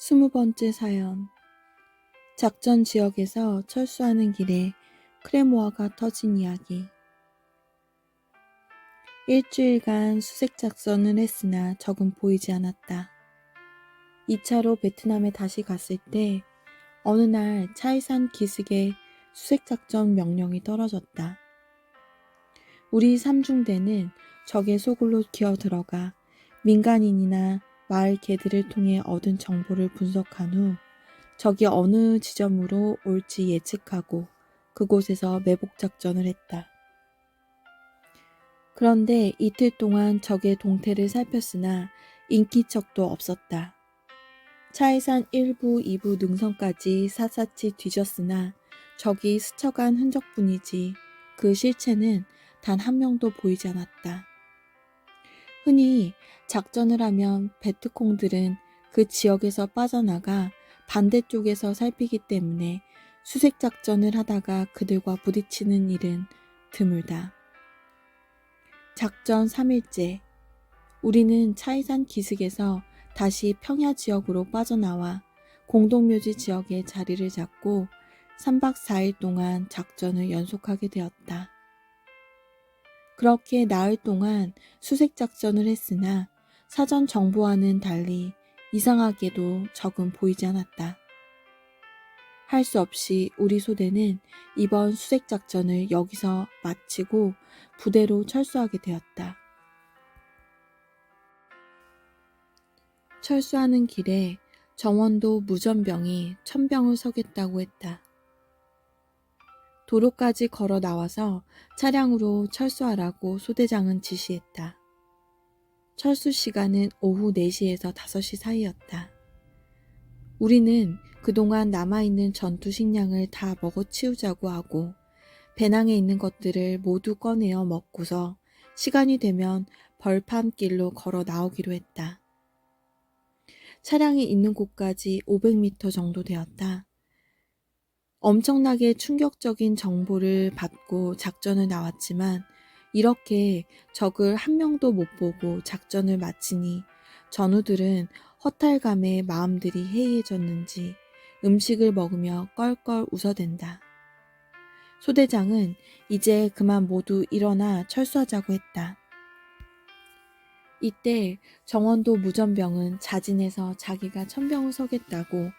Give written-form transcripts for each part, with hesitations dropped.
20번째 사연. 작전 지역에서 철수하는 길에 크레모아가 터진 이야기. 일주일간 수색 작전을 했으나 적은 보이지 않았다. 2차로 베트남에 다시 갔을 때 어느 날 차이산 기슭에 수색 작전 명령이 떨어졌다. 우리 삼중대는 적의 속으로 기어들어가 민간인이나 마을 개들을 통해 얻은 정보를 분석한 후 적이 어느 지점으로 올지 예측하고 그곳에서 매복 작전을 했다. 그런데 이틀 동안 적의 동태를 살폈으나 인기척도 없었다. 차이산 1부, 2부 능선까지 샅샅이 뒤졌으나 적이 스쳐간 흔적뿐이지 그 실체는 단 한 명도 보이지 않았다. 흔히 작전을 하면 베트콩들은 그 지역에서 빠져나가 반대쪽에서 살피기 때문에 수색 작전을 하다가 그들과 부딪히는 일은 드물다. 작전 3일째, 우리는 차이산 기슭에서 다시 평야 지역으로 빠져나와 공동묘지 지역에 자리를 잡고 3박 4일 동안 작전을 연속하게 되었다. 그렇게 나흘 동안 수색 작전을 했으나 사전 정보와는 달리 이상하게도 적은 보이지 않았다. 할 수 없이 우리 소대는 이번 수색 작전을 여기서 마치고 부대로 철수하게 되었다. 철수하는 길에 정원도 무전병이 천병을 서겠다고 했다. 도로까지 걸어 나와서 차량으로 철수하라고 소대장은 지시했다. 철수 시간은 오후 4시에서 5시 사이였다. 우리는 그동안 남아있는 전투 식량을 다 먹어치우자고 하고 배낭에 있는 것들을 모두 꺼내어 먹고서 시간이 되면 벌판길로 걸어 나오기로 했다. 차량이 있는 곳까지 500m 정도 되었다. 엄청나게 충격적인 정보를 받고 작전을 나왔지만 이렇게 적을 한 명도 못 보고 작전을 마치니 전우들은 허탈감에 마음들이 해이해졌는지 음식을 먹으며 껄껄 웃어댄다. 소대장은 이제 그만 모두 일어나 철수하자고 했다. 이때 정원도 무전병은 자진해서 자기가 천병을 서겠다고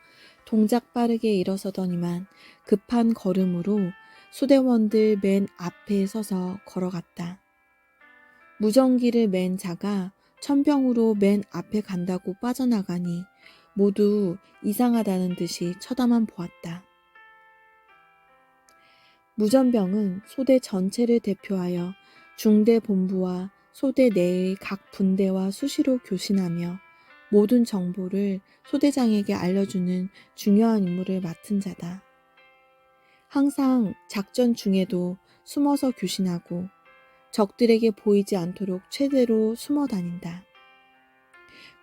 동작 빠르게 일어서더니만 급한 걸음으로 소대원들 맨 앞에 서서 걸어갔다. 무전기를 맨 자가 천병으로 맨 앞에 간다고 빠져나가니 모두 이상하다는 듯이 쳐다만 보았다. 무전병은 소대 전체를 대표하여 중대 본부와 소대 내의 각 분대와 수시로 교신하며 모든 정보를 소대장에게 알려주는 중요한 임무를 맡은 자다. 항상 작전 중에도 숨어서 교신하고 적들에게 보이지 않도록 최대로 숨어 다닌다.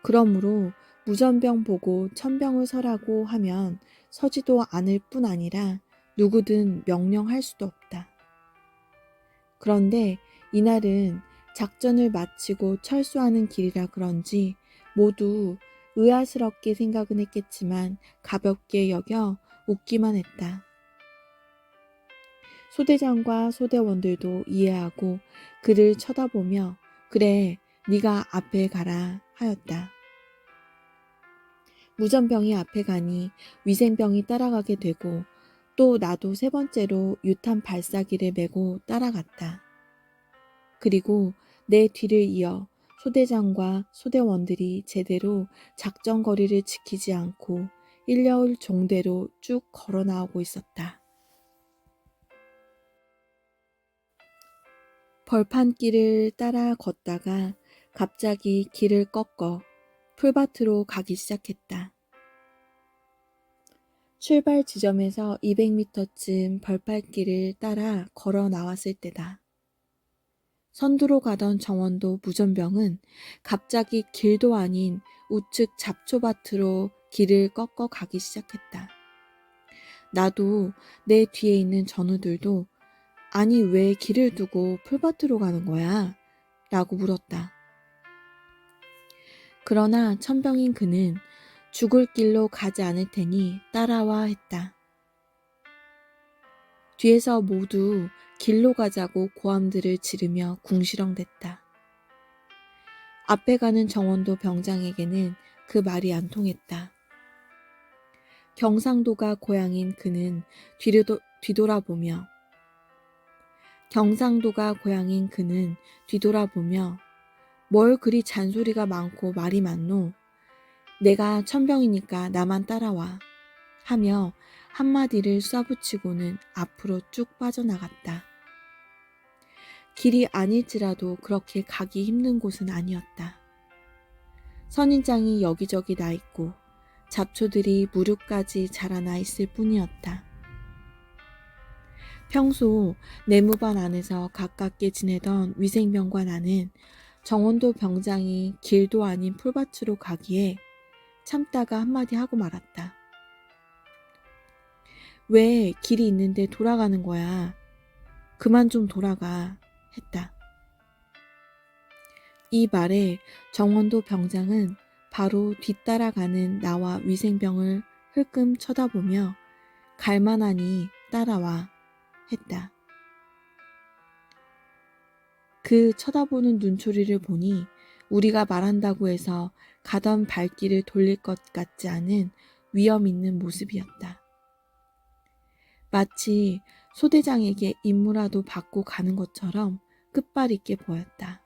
그러므로 무전병 보고 천병을 서라고 하면 서지도 않을 뿐 아니라 누구든 명령할 수도 없다. 그런데 이날은 작전을 마치고 철수하는 길이라 그런지 모두 의아스럽게 생각은 했겠지만 가볍게 여겨 웃기만 했다. 소대장과 소대원들도 이해하고 그를 쳐다보며 그래, 네가 앞에 가라 하였다. 무전병이 앞에 가니 위생병이 따라가게 되고 또 나도 3번째로 유탄 발사기를 메고 따라갔다. 그리고 내 뒤를 이어 소대장과 소대원들이 제대로 작전 거리를 지키지 않고 일려울 종대로 쭉 걸어 나오고 있었다. 벌판길을 따라 걷다가 갑자기 길을 꺾어 풀밭으로 가기 시작했다. 출발 지점에서 200m쯤 벌판길을 따라 걸어 나왔을 때다. 선두로 가던 정원도 무전병은 갑자기 길도 아닌 우측 잡초밭으로 길을 꺾어 가기 시작했다. 나도 내 뒤에 있는 전우들도 아니 왜 길을 두고 풀밭으로 가는 거야? 라고 물었다. 그러나 천병인 그는 죽을 길로 가지 않을 테니 따라와 했다. 뒤에서 모두 길로 가자고 고함들을 지르며 궁시렁댔다. 앞에 가는 정원도 병장에게는 그 말이 안 통했다. 경상도가 고향인 그는 뒤돌아보며 뭘 그리 잔소리가 많고 말이 많노? 내가 천병이니까 나만 따라와 하며 한마디를 쏴붙이고는 앞으로 쭉 빠져나갔다. 길이 아닐지라도 그렇게 가기 힘든 곳은 아니었다. 선인장이 여기저기 나 있고 잡초들이 무릎까지 자라나 있을 뿐이었다. 평소 내무반 안에서 가깝게 지내던 위생병과 나는 정원도 병장이 길도 아닌 풀밭으로 가기에 참다가 한마디 하고 말았다. 왜 길이 있는데 돌아가는 거야? 그만 좀 돌아가 했다. 이 말에 정원도 병장은 바로 뒤따라가는 나와 위생병을 흘끔 쳐다보며 갈만하니 따라와 했다. 그 쳐다보는 눈초리를 보니 우리가 말한다고 해서 가던 발길을 돌릴 것 같지 않은 위험 있는 모습이었다. 마치 소대장에게 임무라도 받고 가는 것처럼 끝발 있게 보였다.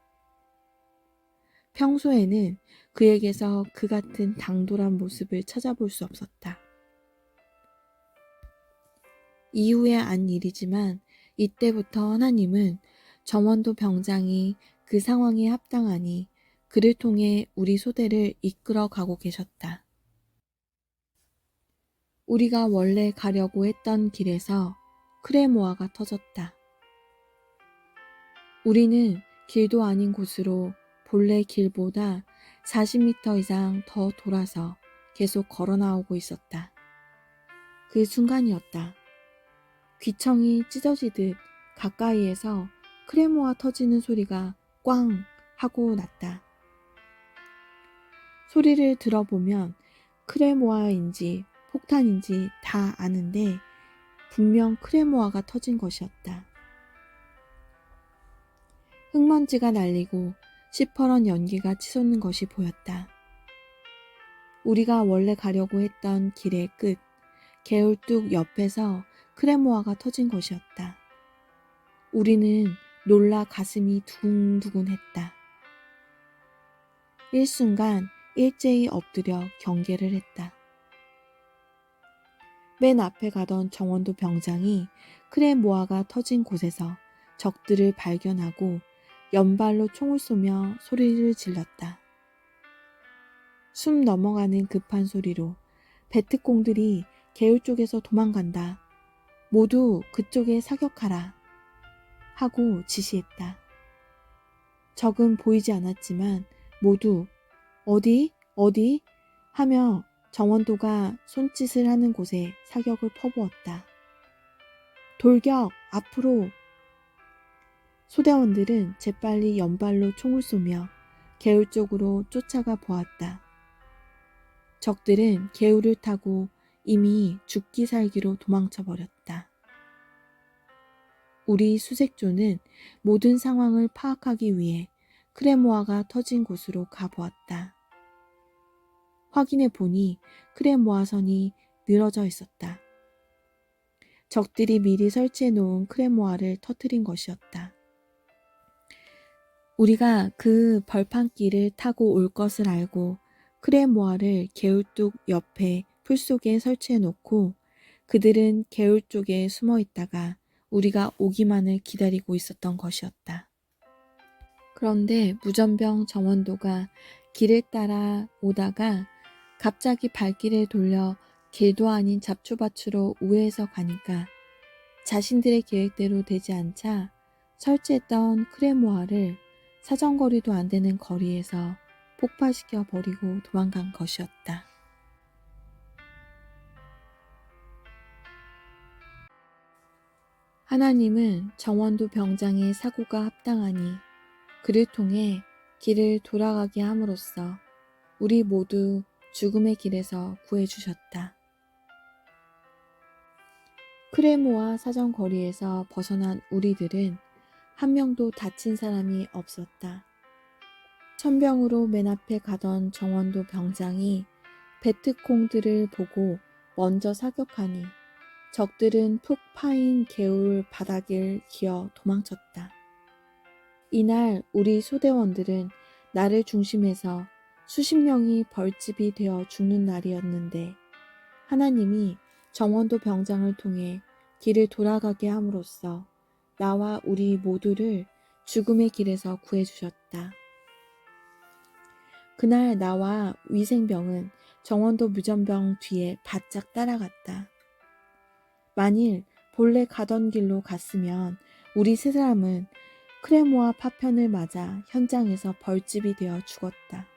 평소에는 그에게서 그 같은 당돌한 모습을 찾아볼 수 없었다. 이후에 안 일이지만 이때부터 하나님은 정원도 병장이 그 상황에 합당하니 그를 통해 우리 소대를 이끌어 가고 계셨다. 우리가 원래 가려고 했던 길에서 크레모아가 터졌다. 우리는 길도 아닌 곳으로 본래 길보다 40m 이상 더 돌아서 계속 걸어 나오고 있었다. 그 순간이었다. 귀청이 찢어지듯 가까이에서 크레모아 터지는 소리가 꽝 하고 났다. 소리를 들어보면 크레모아인지 폭탄인지 다 아는데 분명 크레모아가 터진 것이었다. 흙먼지가 날리고 시퍼런 연기가 치솟는 것이 보였다. 우리가 원래 가려고 했던 길의 끝, 개울뚝 옆에서 크레모아가 터진 것이었다. 우리는 놀라 가슴이 두근두근했다. 일순간 일제히 엎드려 경계를 했다. 맨 앞에 가던 정원도 병장이 크레모아가 터진 곳에서 적들을 발견하고 연발로 총을 쏘며 소리를 질렀다. 숨 넘어가는 급한 소리로 베트콩들이 개울 쪽에서 도망간다. 모두 그쪽에 사격하라. 하고 지시했다. 적은 보이지 않았지만 모두 어디? 하며 정원도가 손짓을 하는 곳에 사격을 퍼부었다. 돌격! 앞으로! 소대원들은 재빨리 연발로 총을 쏘며 개울 쪽으로 쫓아가 보았다. 적들은 개울을 타고 이미 죽기 살기로 도망쳐 버렸다. 우리 수색조는 모든 상황을 파악하기 위해 크레모아가 터진 곳으로 가보았다. 확인해 보니 크레모아선이 늘어져 있었다. 적들이 미리 설치해 놓은 크레모아를 터뜨린 것이었다. 우리가 그 벌판길을 타고 올 것을 알고 크레모아를 개울뚝 옆에 풀속에 설치해 놓고 그들은 개울 쪽에 숨어 있다가 우리가 오기만을 기다리고 있었던 것이었다. 그런데 무전병 정원도가 길을 따라 오다가 갑자기 발길을 돌려 길도 아닌 잡초밭으로 우회해서 가니까 자신들의 계획대로 되지 않자 설치했던 크레모아를 사정거리도 안 되는 거리에서 폭파시켜 버리고 도망간 것이었다. 하나님은 정원도 병장의 사고가 합당하니 그를 통해 길을 돌아가게 함으로써 우리 모두 죽음의 길에서 구해주셨다. 크레모아 사정거리에서 벗어난 우리들은 한 명도 다친 사람이 없었다. 천병으로 맨 앞에 가던 정원도 병장이 베트콩들을 보고 먼저 사격하니 적들은 푹 파인 개울 바닥을 기어 도망쳤다. 이날 우리 소대원들은 나를 중심해서 수십 명이 벌집이 되어 죽는 날이었는데 하나님이 정원도 병장을 통해 길을 돌아가게 함으로써 나와 우리 모두를 죽음의 길에서 구해주셨다. 그날 나와 위생병은 정원도 무전병 뒤에 바짝 따라갔다. 만일 본래 가던 길로 갔으면 우리 세 사람은 크레모아 파편을 맞아 현장에서 벌집이 되어 죽었다.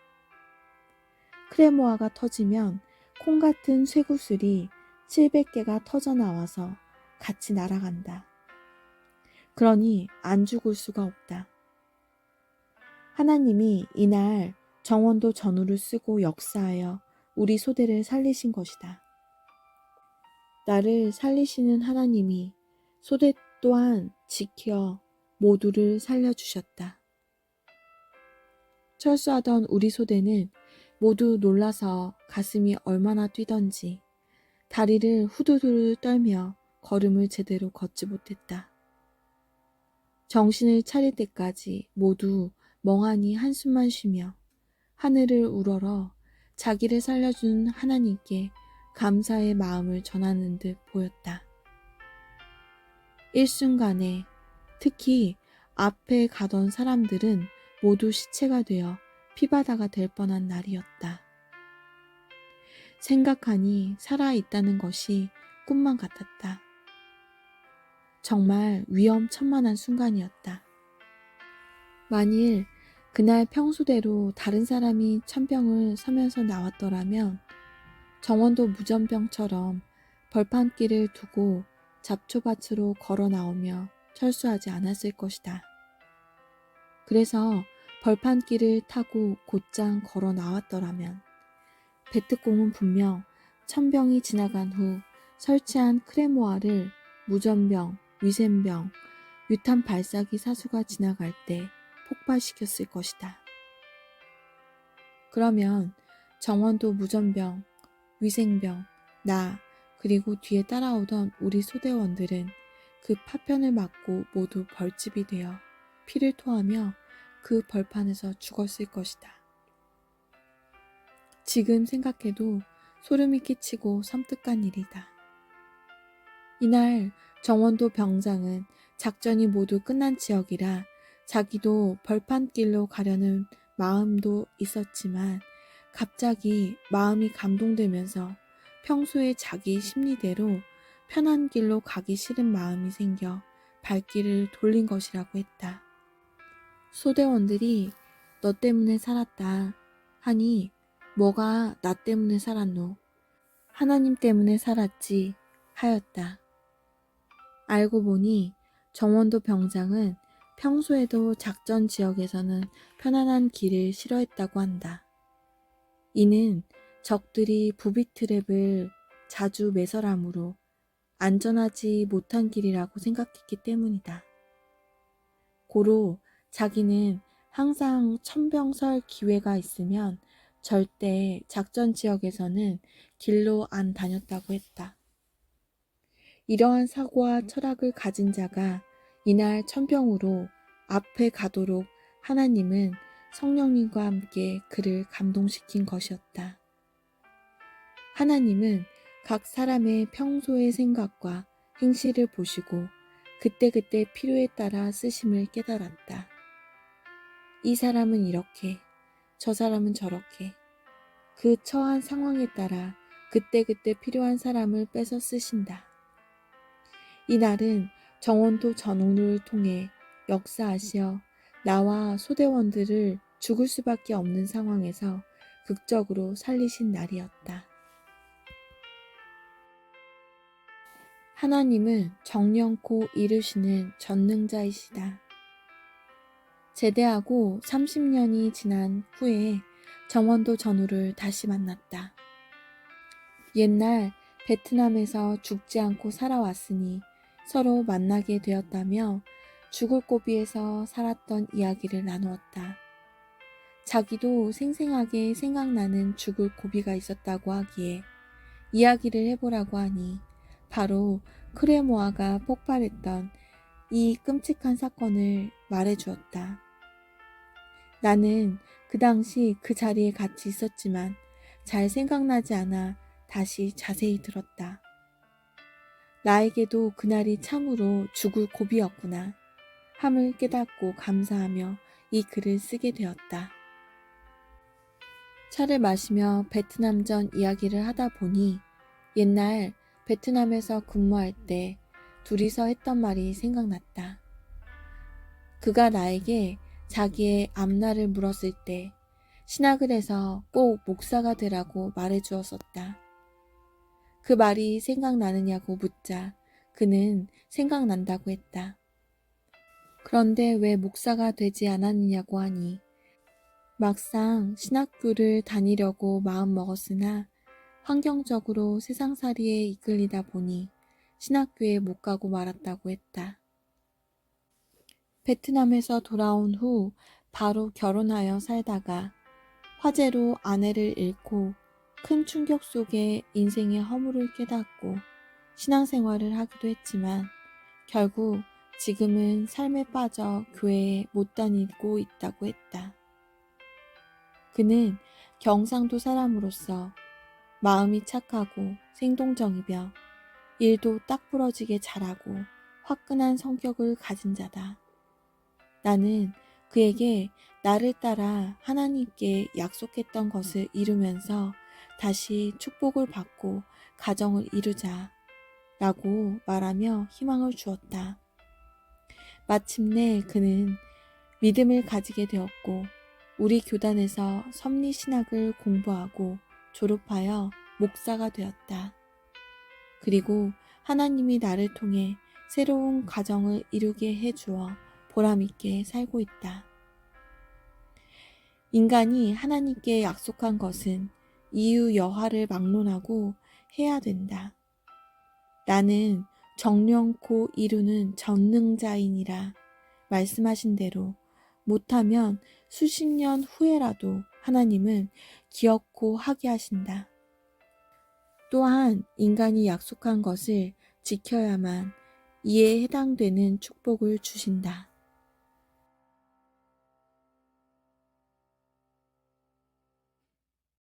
크레모아가 터지면 콩 같은 쇠구슬이 700개가 터져 나와서 같이 날아간다. 그러니 안 죽을 수가 없다. 하나님이 이날 정원도 전우를 쓰고 역사하여 우리 소대를 살리신 것이다. 나를 살리시는 하나님이 소대 또한 지켜 모두를 살려주셨다. 철수하던 우리 소대는 모두 놀라서 가슴이 얼마나 뛰던지 다리를 후두두두 떨며 걸음을 제대로 걷지 못했다. 정신을 차릴 때까지 모두 멍하니 한숨만 쉬며 하늘을 우러러 자기를 살려준 하나님께 감사의 마음을 전하는 듯 보였다. 일순간에 특히 앞에 가던 사람들은 모두 시체가 되어 피바다가 될 뻔한 날이었다. 생각하니 살아있다는 것이 꿈만 같았다. 정말 위험천만한 순간이었다. 만일 그날 평소대로 다른 사람이 천병을 서면서 나왔더라면 정원도 무전병처럼 벌판길을 두고 잡초밭으로 걸어 나오며 철수하지 않았을 것이다. 그래서 벌판길을 타고 곧장 걸어 나왔더라면 베트콩은 분명 천병이 지나간 후 설치한 크레모아를 무전병, 위센병, 유탄 발사기 사수가 지나갈 때 폭발시켰을 것이다. 그러면 정원도 무전병, 위생병, 나 그리고 뒤에 따라오던 우리 소대원들은 그 파편을 맞고 모두 벌집이 되어 피를 토하며 그 벌판에서 죽었을 것이다. 지금 생각해도 소름이 끼치고 섬뜩한 일이다. 이날 정원도 병장은 작전이 모두 끝난 지역이라 자기도 벌판길로 가려는 마음도 있었지만 갑자기 마음이 감동되면서 평소에 자기 심리대로 편한 길로 가기 싫은 마음이 생겨 발길을 돌린 것이라고 했다. 소대원들이 너 때문에 살았다 하니 뭐가 나 때문에 살았노? 하나님 때문에 살았지 하였다. 알고 보니 정원도 병장은 평소에도 작전 지역에서는 편안한 길을 싫어했다고 한다. 이는 적들이 부비트랩을 자주 매설하므로 안전하지 못한 길이라고 생각했기 때문이다. 고로 자기는 항상 천병 설 기회가 있으면 절대 작전 지역에서는 길로 안 다녔다고 했다. 이러한 사고와 철학을 가진 자가 이날 천병으로 앞에 가도록 하나님은 성령님과 함께 그를 감동시킨 것이었다. 하나님은 각 사람의 평소의 생각과 행실을 보시고 그때그때 필요에 따라 쓰심을 깨달았다. 이 사람은 이렇게, 저 사람은 저렇게, 그 처한 상황에 따라 그때그때 필요한 사람을 빼서 쓰신다. 이날은 정원도 전우를 통해 역사하시어 나와 소대원들을 죽을 수밖에 없는 상황에서 극적으로 살리신 날이었다. 하나님은 정령코 이루시는 전능자이시다. 제대하고 30년이 지난 후에 정원도 전우를 다시 만났다. 옛날 베트남에서 죽지 않고 살아왔으니 서로 만나게 되었다며 죽을 고비에서 살았던 이야기를 나누었다. 자기도 생생하게 생각나는 죽을 고비가 있었다고 하기에 이야기를 해보라고 하니 바로 크레모아가 폭발했던 이 끔찍한 사건을 말해주었다. 나는 그 당시 그 자리에 같이 있었지만 잘 생각나지 않아 다시 자세히 들었다. 나에게도 그날이 참으로 죽을 고비였구나 함을 깨닫고 감사하며 이 글을 쓰게 되었다. 차를 마시며 베트남전 이야기를 하다 보니 옛날 베트남에서 근무할 때 둘이서 했던 말이 생각났다. 그가 나에게 자기의 앞날을 물었을 때 신학을 해서 꼭 목사가 되라고 말해주었었다. 그 말이 생각나느냐고 묻자 그는 생각난다고 했다. 그런데 왜 목사가 되지 않았느냐고 하니 막상 신학교를 다니려고 마음먹었으나 환경적으로 세상살이에 이끌리다 보니 신학교에 못 가고 말았다고 했다. 베트남에서 돌아온 후 바로 결혼하여 살다가 화재로 아내를 잃고 큰 충격 속에 인생의 허물을 깨닫고 신앙생활을 하기도 했지만 결국 지금은 삶에 빠져 교회에 못 다니고 있다고 했다. 그는 경상도 사람으로서 마음이 착하고 생동정이며 일도 딱 부러지게 잘하고 화끈한 성격을 가진 자다. 나는 그에게 나를 따라 하나님께 약속했던 것을 이루면서 다시 축복을 받고 가정을 이루자 라고 말하며 희망을 주었다. 마침내 그는 믿음을 가지게 되었고 우리 교단에서 섭리신학을 공부하고 졸업하여 목사가 되었다. 그리고 하나님이 나를 통해 새로운 가정을 이루게 해주어 보람있게 살고 있다. 인간이 하나님께 약속한 것은 이유 여하를 막론하고 해야 된다. 나는 정령코 이루는 전능자이니라 말씀하신 대로 못하면 수십 년 후에라도 하나님은 기억코 하게 하신다. 또한 인간이 약속한 것을 지켜야만 이에 해당되는 축복을 주신다.